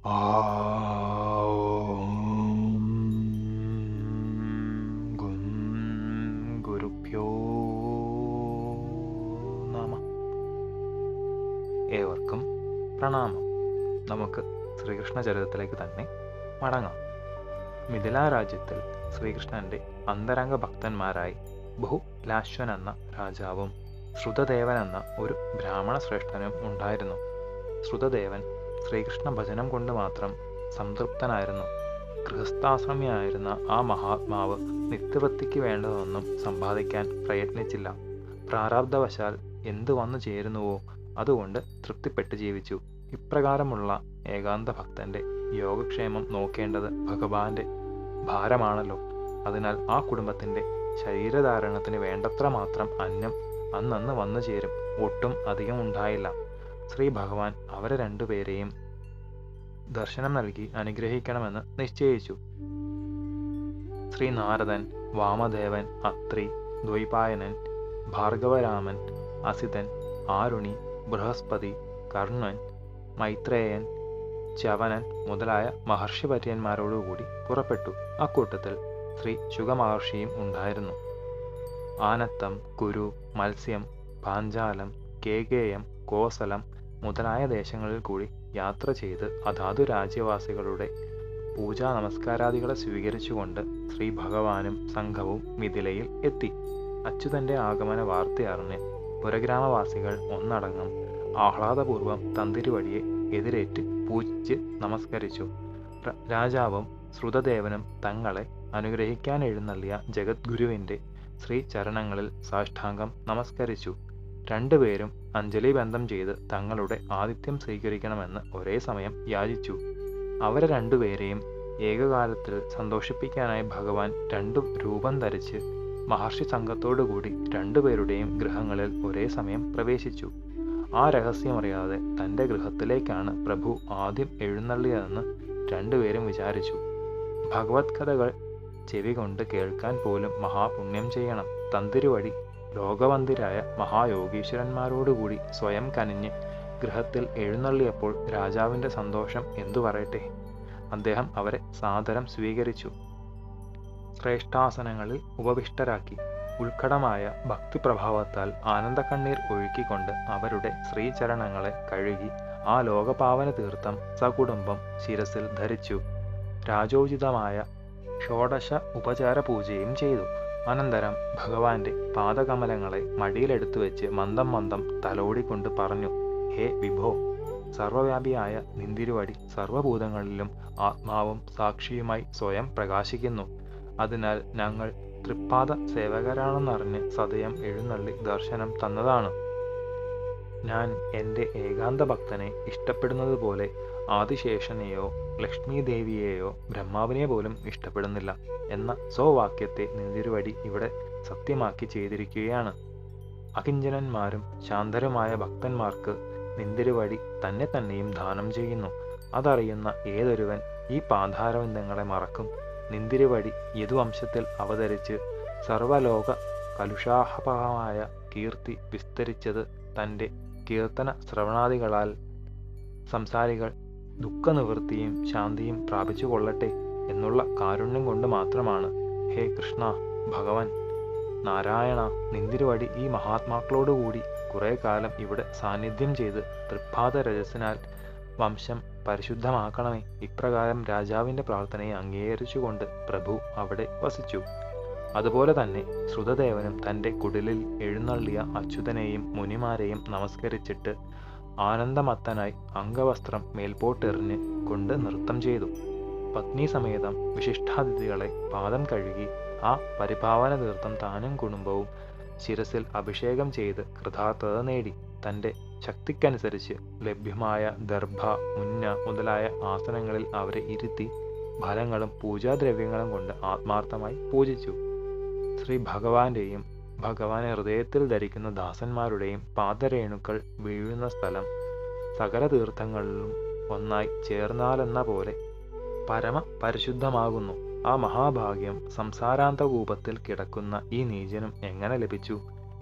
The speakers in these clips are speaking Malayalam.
ഗും ഗുരുഭ്യോ നമ. ഏവർക്കും പ്രണാമം. നമുക്ക് ശ്രീകൃഷ്ണ ചരിത്രത്തിലേക്ക് തന്നെ മടങ്ങാം. മിഥില രാജ്യത്തിൽ ശ്രീകൃഷ്ണന്റെ അന്തരംഗ ഭക്തന്മാരായി ബഹുലാശ്വൻ എന്ന രാജാവും ശ്രുതദേവൻ എന്ന ഒരു ബ്രാഹ്മണ ശ്രേഷ്ഠനും ഉണ്ടായിരുന്നു. ശ്രുതദേവൻ ശ്രീകൃഷ്ണ ഭജനം കൊണ്ട് മാത്രം സംതൃപ്തനായിരുന്നു. ഗൃഹസ്ഥാശ്രമിയായിരുന്ന ആ മഹാത്മാവ് നിത്യവൃത്തിക്ക് വേണ്ടതൊന്നും സമ്പാദിക്കാൻ പ്രയത്നിച്ചില്ല. പ്രാരാബ്ധവശാൽ എന്തു വന്നു ചേരുന്നുവോ അതുകൊണ്ട് തൃപ്തിപ്പെട്ട് ജീവിച്ചു. ഇപ്രകാരമുള്ള ഏകാന്ത ഭക്തന്റെ യോഗക്ഷേമം നോക്കേണ്ടത് ഭഗവാന്റെ ഭാരമാണല്ലോ. അതിനാൽ ആ കുടുംബത്തിന്റെ ശരീരധാരണത്തിന് വേണ്ടത്ര മാത്രം അന്നം അന്നന്ന് വന്നു ചേരും. ഒട്ടും അധികം ഉണ്ടായില്ല. ശ്രീ ഭഗവാൻ അവരെ രണ്ടുപേരെയും ദർശനം നൽകി അനുഗ്രഹിക്കണമെന്ന് നിശ്ചയിച്ചു. ശ്രീ നാരദൻ, വാമദേവൻ, അത്രി, ദ്വൈപായനൻ, ഭാർഗവരാമൻ, അസിതൻ, ആരുണി, ബൃഹസ്പതി, കർണൻ, മൈത്രേയൻ, ച്യവനൻ മുതലായ മഹർഷിപര്യന്മാരോടുകൂടി പുറപ്പെട്ടു. അക്കൂട്ടത്തിൽ ശ്രീ ശുകമഹർഷിയും ഉണ്ടായിരുന്നു. ആനത്തം, കുരു, മത്സ്യം, പാഞ്ചാലം, കേകേയം, കോസലം മുതലായ ദേശങ്ങളിൽ കൂടി യാത്ര ചെയ്ത് അതാതു രാജ്യവാസികളുടെ പൂജാ നമസ്കാരാദികളെ സ്വീകരിച്ചുകൊണ്ട് ശ്രീ ഭഗവാനും സംഘവും മിഥിലയിൽ എത്തി. അച്യുതന്റെ ആഗമന വാർത്തയറിഞ്ഞ് പുരഗ്രാമവാസികൾ ഒന്നടങ്കം ആഹ്ലാദപൂർവം തന്തിരുവടിയെ എതിരേറ്റ് പൂജിച്ച് നമസ്കരിച്ചു. രാജാവും ശ്രുതദേവനും തങ്ങളെ അനുഗ്രഹിക്കാൻ എഴുന്നള്ളിയ ജഗദ്ഗുരുവിന്റെ ശ്രീ ചരണങ്ങളിൽ സാഷ്ടാംഗം നമസ്കരിച്ചു. രണ്ടുപേരും അഞ്ജലിബന്ധം ചെയ്ത് തങ്ങളുടെ ആതിഥ്യം സ്വീകരിക്കണമെന്ന് ഒരേ സമയം യാചിച്ചു. അവരെ രണ്ടുപേരെയും ഏകകാലത്തിൽ സന്തോഷിപ്പിക്കാനായി ഭഗവാൻ രണ്ടു രൂപം ധരിച്ച് മഹർഷി സംഘത്തോടുകൂടി രണ്ടുപേരുടെയും ഗൃഹങ്ങളിൽ ഒരേ സമയം പ്രവേശിച്ചു. ആ രഹസ്യമറിയാതെ തൻ്റെ ഗൃഹത്തിലേക്കാണ് പ്രഭു ആദ്യം എഴുന്നള്ളിയതെന്ന് രണ്ടുപേരും വിചാരിച്ചു. ഭഗവത് കഥകൾ ചെവി കൊണ്ട് കേൾക്കാൻ പോലും മഹാപുണ്യം ചെയ്യണം. തന്തിരുവടി ലോകവന്ദിരായ മഹായോഗീശ്വരന്മാരോടുകൂടി സ്വയം കനിഞ്ഞ് ഗൃഹത്തിൽ എഴുന്നള്ളിയപ്പോൾ രാജാവിൻ്റെ സന്തോഷം എന്തു പറയട്ടെ. അദ്ദേഹം അവരെ സാദരം സ്വീകരിച്ചു. ശ്രേഷ്ഠാസനങ്ങളിൽ ഉപവിഷ്ടരാക്കി. ഉത്കടമായ ഭക്തിപ്രഭാവത്താൽ ആനന്ദക്കണ്ണീർ ഒഴുക്കിക്കൊണ്ട് അവരുടെ ശ്രീചരണങ്ങളെ കഴുകി ആ ലോകപാവന തീർത്ഥം സകുടുംബം ശിരസിൽ ധരിച്ചു. രാജോചിതമായ ഷോഡശ ഉപചാര പൂജയും ചെയ്തു. അനന്തരം ഭഗവാന്റെ പാദകമലങ്ങളെ മടിയിലെടുത്തു വെച്ച് മന്ദം മന്ദം തലോടിക്കൊണ്ട് പറഞ്ഞു: ഹേ വിഭോ, സർവവ്യാപിയായ നിന്തിരുവടി സർവഭൂതങ്ങളിലും ആത്മാവും സാക്ഷിയുമായി സ്വയം പ്രകാശിക്കുന്നു. അതിനാൽ ഞങ്ങൾ തൃപ്പാദ സേവകരാണെന്നറിഞ്ഞ് സദയം എഴുന്നള്ളി ദർശനം തന്നതാണ്. ഞാൻ എൻ്റെ ഏകാന്ത ഭക്തനെ ഇഷ്ടപ്പെടുന്നത് പോലെ ആദിശേഷനെയോ ലക്ഷ്മീദേവിയെയോ ബ്രഹ്മാവിനെ പോലും ഇഷ്ടപ്പെടുന്നില്ല എന്ന സ്വവാക്യത്തെ നിന്തിരുവടി ഇവിടെ സത്യമാക്കി ചെയ്തിരിക്കുകയാണ്. അകിഞ്ചനന്മാരും ശാന്തരുമായ ഭക്തന്മാർക്ക് നിന്തിരുവടി തന്നെ തന്നെയും ദാനം ചെയ്യുന്നു. അതറിയുന്ന ഏതൊരുവൻ ഈ പാതാരവിന്ദങ്ങളെ മറക്കും. നിന്തിരുവടി യദുവംശത്തിൽ അവതരിച്ച് സർവലോക കലുഷാഹപമായ കീർത്തി വിസ്തരിച്ചത് തൻ്റെ കീർത്തന ശ്രവണാദികളാൽ സംസാരികൾ ദുഃഖനിവൃത്തിയും ശാന്തിയും പ്രാപിച്ചു കൊള്ളട്ടെ എന്നുള്ള കാരുണ്യം കൊണ്ട് മാത്രമാണ്. ഹേ കൃഷ്ണ, ഭഗവൻ നാരായണ, നിന്തിരുവടി ഈ മഹാത്മാക്കളോടുകൂടി കുറെ കാലം ഇവിടെ സാന്നിധ്യം ചെയ്ത് തൃപ്പാദ രജസിനാൽ വംശം പരിശുദ്ധമാക്കണമേ. ഇപ്രകാരം രാജാവിൻ്റെ പ്രാർത്ഥനയെ അംഗീകരിച്ചുകൊണ്ട് പ്രഭു അവിടെ വസിച്ചു. അതുപോലെ തന്നെ ശ്രുതദേവനും തൻ്റെ കുടിലിൽ എഴുന്നള്ളിയ അച്യുതനെയും മുനിമാരെയും നമസ്കരിച്ചിട്ട് ആനന്ദമത്തനായി അംഗവസ്ത്രം മേൽപോട്ടെറിഞ്ഞ് കൊണ്ട് നൃത്തം ചെയ്തു. പത്നി സമേതം വിശിഷ്ടാതിഥികളെ പാദം കഴുകി ആ പരിഭാവന തീർത്ഥം താനും കുടുംബവും ശിരസിൽ അഭിഷേകം ചെയ്ത് കൃതാർത്ഥത നേടി. തൻ്റെ ശക്തിക്കനുസരിച്ച് ലഭ്യമായ ദർഭ, മുന്ന മുതലായ ആസനങ്ങളിൽ അവരെ ഇരുത്തി ഫലങ്ങളും പൂജാദ്രവ്യങ്ങളും കൊണ്ട് ആത്മാർത്ഥമായി പൂജിച്ചു. ശ്രീ ഭഗവാന്റെയും ഭഗവാനെ ഹൃദയത്തിൽ ധരിക്കുന്ന ദാസന്മാരുടെയും പാദരേണുക്കൾ വീഴുന്ന സ്ഥലം സകല തീർത്ഥങ്ങളിലും ഒന്നായി ചേർന്നാലെന്ന പോലെ പരമ പരിശുദ്ധമാകുന്നു. ആ മഹാഭാഗ്യം സംസാരാന്തകൂപത്തിൽ കിടക്കുന്ന ഈ നീചനും എങ്ങനെ ലഭിച്ചു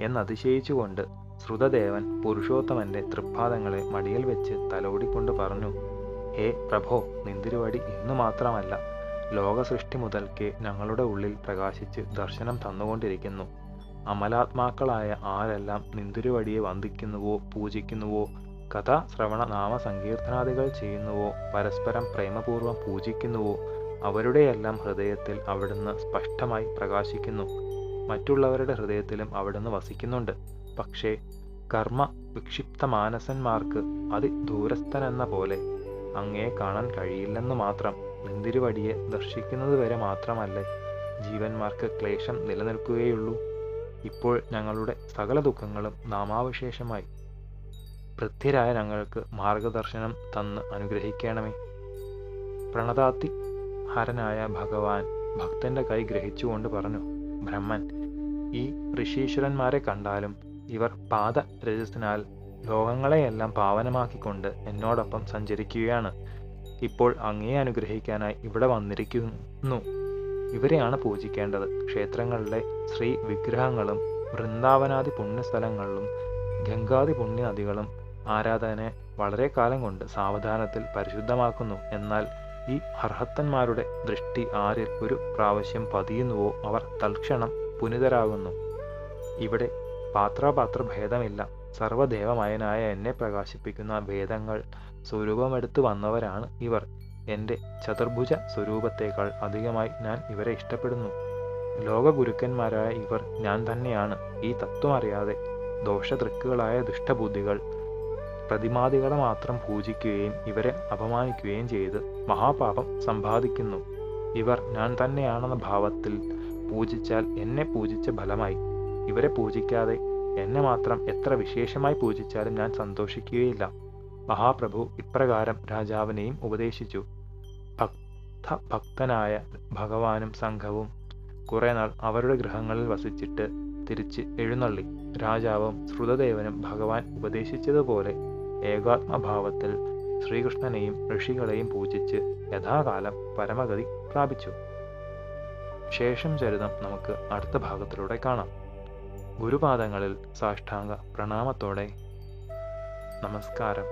എന്നതിശയിച്ചുകൊണ്ട് ശ്രുതദേവൻ പുരുഷോത്തമന്റെ തൃപ്പാദങ്ങളെ മടിയിൽ വെച്ച് തലോടിക്കൊണ്ട് പറഞ്ഞു: ഹേ പ്രഭോ, നിന്തിരുവടി ഇന്നു മാത്രമല്ല, ലോകസൃഷ്ടി മുതൽക്കേ ഞങ്ങളുടെ ഉള്ളിൽ പ്രകാശിച്ച് ദർശനം തന്നുകൊണ്ടിരിക്കുന്നു. അമലാത്മാക്കളായ ആരെല്ലാം നിന്തിരുവടിയെ വന്ദിക്കുന്നുവോ, പൂജിക്കുന്നുവോ, കഥാശ്രവണ നാമസങ്കീർത്തനാദികൾ ചെയ്യുന്നുവോ, പരസ്പരം പ്രേമപൂർവ്വം പൂജിക്കുന്നുവോ, അവരുടെയെല്ലാം ഹൃദയത്തിൽ അവിടുന്ന് സ്പഷ്ടമായി പ്രകാശിക്കുന്നു. മറ്റുള്ളവരുടെ ഹൃദയത്തിലും അവിടുന്ന് വസിക്കുന്നുണ്ട്. പക്ഷേ കർമ്മ വിക്ഷിപ്ത മാനസന്മാർക്ക് അതിദൂരസ്ഥനെന്ന പോലെ അങ്ങയെ കാണാൻ കഴിയില്ലെന്നു മാത്രം. നിന്തിരുവടിയെ ദർശിക്കുന്നതുവരെ മാത്രമല്ലേ ജീവന്മാർക്ക് ക്ലേശം നിലനിൽക്കുകയുള്ളൂ. ഇപ്പോൾ ഞങ്ങളുടെ സകല ദുഃഖങ്ങളും നാമാവശേഷമായി. വൃദ്ധ്യരായ ഞങ്ങൾക്ക് മാർഗദർശനം തന്ന് അനുഗ്രഹിക്കണമേ. പ്രണതാത്തി ഹരനായ ഭഗവാൻ ഭക്തന്റെ കൈ ഗ്രഹിച്ചുകൊണ്ട് പറഞ്ഞു, ബ്രഹ്മൻ, ഈ ഋഷീശ്വരന്മാരെ കണ്ടാലും ഇവർ പാദരജസിനാൽ ലോകങ്ങളെയെല്ലാം പാവനമാക്കിക്കൊണ്ട് എന്നോടൊപ്പം സഞ്ചരിക്കുകയാണ്. ഇപ്പോൾ അങ്ങയെ അനുഗ്രഹിക്കാനായി ഇവിടെ വന്നിരിക്കുന്നു. ഇവരെയാണ് പൂജിക്കേണ്ടത്. ക്ഷേത്രങ്ങളിലെ ശ്രീ വിഗ്രഹങ്ങളും വൃന്ദാവനാദി പുണ്യസ്ഥലങ്ങളിലും ഗംഗാദി പുണ്യനദികളും ആരാധകനെ വളരെ കാലം കൊണ്ട് സാവധാനത്തിൽ പരിശുദ്ധമാക്കുന്നു. എന്നാൽ ഈ അർഹത്തന്മാരുടെ ദൃഷ്ടി ആരിൽ ഒരു പ്രാവശ്യം പതിയുന്നുവോ അവർ തൽക്ഷണം പുനിതരാകുന്നു. ഇവിടെ പാത്രാപാത്ര ഭേദമില്ല. സർവദേവമയനായ എന്നെ പ്രകാശിപ്പിക്കുന്ന വേദങ്ങൾ സ്വരൂപമെടുത്തു വന്നവരാണ് ഇവർ. എൻ്റെ ചതുർഭുജ സ്വരൂപത്തേക്കാൾ അധികമായി ഞാൻ ഇവരെ ഇഷ്ടപ്പെടുന്നു. ലോകഗുരുക്കന്മാരായ ഇവർ ഞാൻ തന്നെയാണ്. ഈ തത്വം അറിയാതെ ദോഷദൃക്കുകളായ ദുഷ്ടബുദ്ധികൾ പ്രതിമാദികളെ മാത്രം പൂജിക്കുകയും ഇവരെ അപമാനിക്കുകയും ചെയ്ത് മഹാപാപം സമ്പാദിക്കുന്നു. ഇവർ ഞാൻ തന്നെയാണെന്ന ഭാവത്തിൽ പൂജിച്ചാൽ എന്നെ പൂജിച്ച ഫലമായി. ഇവരെ പൂജിക്കാതെ എന്നെ മാത്രം എത്ര വിശേഷമായി പൂജിച്ചാലും ഞാൻ സന്തോഷിക്കുകയില്ല. മഹാപ്രഭു ഇപ്രകാരം രാജാവിനെയും ഉപദേശിച്ചു. ഭക്തനായ ഭഗവാനും സംഘവും കുറെ നാൾ അവരുടെ ഗൃഹങ്ങളിൽ വസിച്ചിട്ട് തിരിച്ച് എഴുന്നള്ളി. രാജാവും ശ്രുതദേവനും ഭഗവാൻ ഉപദേശിച്ചതുപോലെ ഏകാത്മഭാവത്തിൽ ശ്രീകൃഷ്ണനെയും ഋഷികളെയും പൂജിച്ച് യഥാകാലം പരമഗതി പ്രാപിച്ചു. ശേഷം ചരിതം നമുക്ക് അടുത്ത ഭാഗത്തിലൂടെ കാണാം. ഗുരുപാദങ്ങളിൽ സാഷ്ടാംഗ പ്രണാമത്തോടെ നമസ്കാരം.